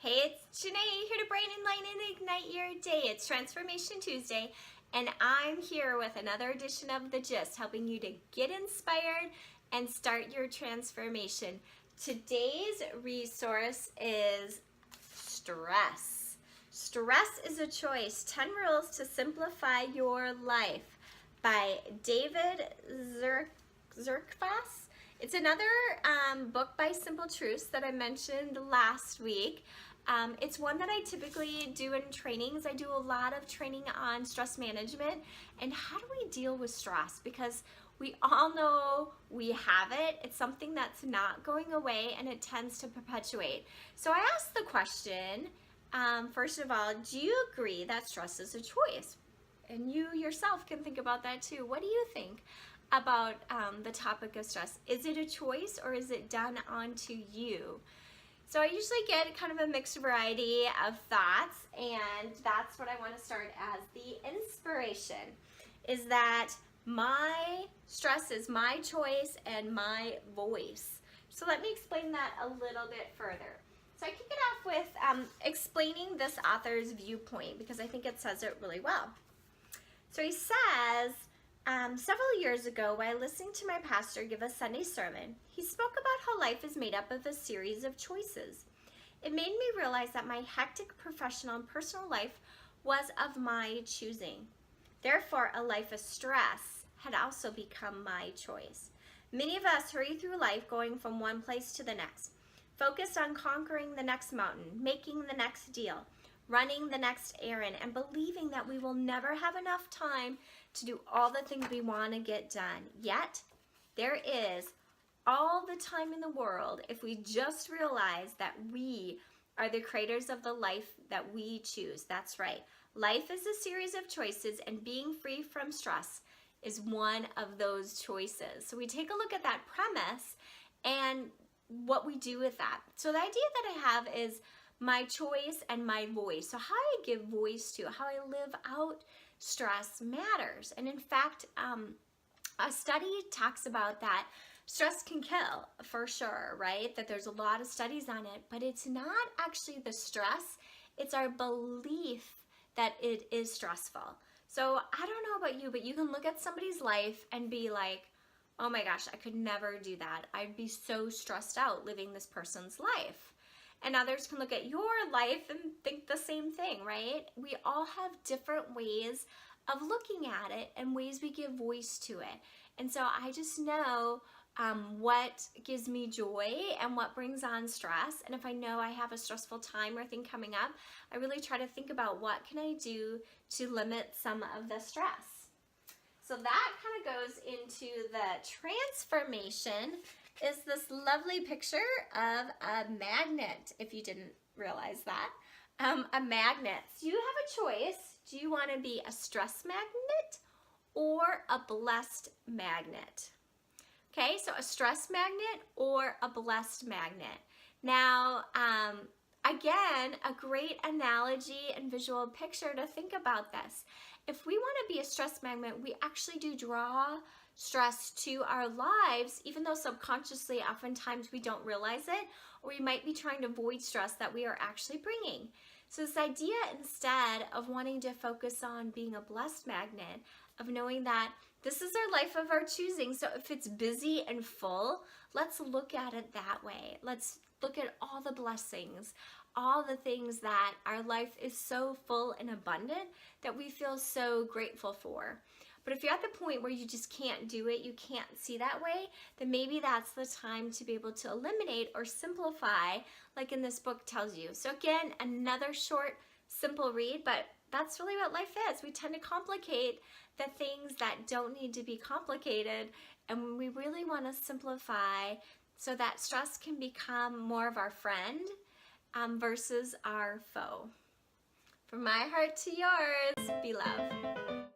Hey, it's Janae here to brighten, enlighten, and ignite your day. It's Transformation Tuesday, and I'm here with another edition of The Gist, helping you to get inspired and start your transformation. Today's resource is stress. Stress is a choice, 10 Rules to Simplify Your Life by David Zerkfas. It's another book by Simple Truths that I mentioned last week. It's one that I typically do in trainings. I do a lot of training on stress management and how do we deal with stress, because we all know we have it. It's something that's not going away and it tends to perpetuate. So I asked the question, first of all, do you agree that stress is a choice? And you yourself can think about that too. What do you think about the topic of stress? Is it a choice or is it done onto you? So I usually get kind of a mixed variety of thoughts, and that's what I want to start as the inspiration, is that my stress is my choice and my voice. So let me explain that a little bit further. So I kick it off with explaining this author's viewpoint because I think it says it really well. So he says, several years ago, while listening to my pastor give a Sunday sermon, he spoke about how life is made up of a series of choices. It made me realize that my hectic professional and personal life was of my choosing. Therefore, a life of stress had also become my choice. Many of us hurry through life going from one place to the next, focused on conquering the next mountain, making the next deal, running the next errand, and believing that we will never have enough time to do all the things we want to get done. Yet, there is all the time in the world if we just realize that we are the creators of the life that we choose. That's right. Life is a series of choices, and being free from stress is one of those choices. So we take a look at that premise and what we do with that. So the idea that I have is my choice and my voice. So how I give voice to, how I live out stress matters. And in fact, a study talks about that stress can kill for sure, right? That there's a lot of studies on it, but it's not actually the stress, it's our belief that it is stressful. So I don't know about you, but you can look at somebody's life and be like, oh my gosh, I could never do that. I'd be so stressed out living this person's life. And others can look at your life and think the same thing, right? We all have different ways of looking at it and ways we give voice to it. And so I just know what gives me joy and what brings on stress. And if I know I have a stressful time or thing coming up, I really try to think about what can I do to limit some of the stress. So that kind of goes into the transformation. Is this lovely picture of a magnet, if you didn't realize that. A magnet. So you have a choice. Do you want to be a stress magnet or a blessed magnet? Okay, so a stress magnet or a blessed magnet. Now, again, a great analogy and visual picture to think about this. If we want to be a stress magnet, we actually do draw stress to our lives, even though subconsciously oftentimes we don't realize it, or we might be trying to avoid stress that we are actually bringing. So this idea, instead of wanting to focus on being a blessed magnet, of knowing that this is our life of our choosing. So if it's busy and full, let's look at it that way. Let's look at all the blessings, all the things that our life is so full and abundant that we feel so grateful for. But if you're at the point where you just can't do it, you can't see that way, then maybe that's the time to be able to eliminate or simplify, like in this book tells you. So again, another short, simple read, but that's really what life is. We tend to complicate the things that don't need to be complicated, and we really want to simplify so that stress can become more of our friend versus our foe. From my heart to yours, be love.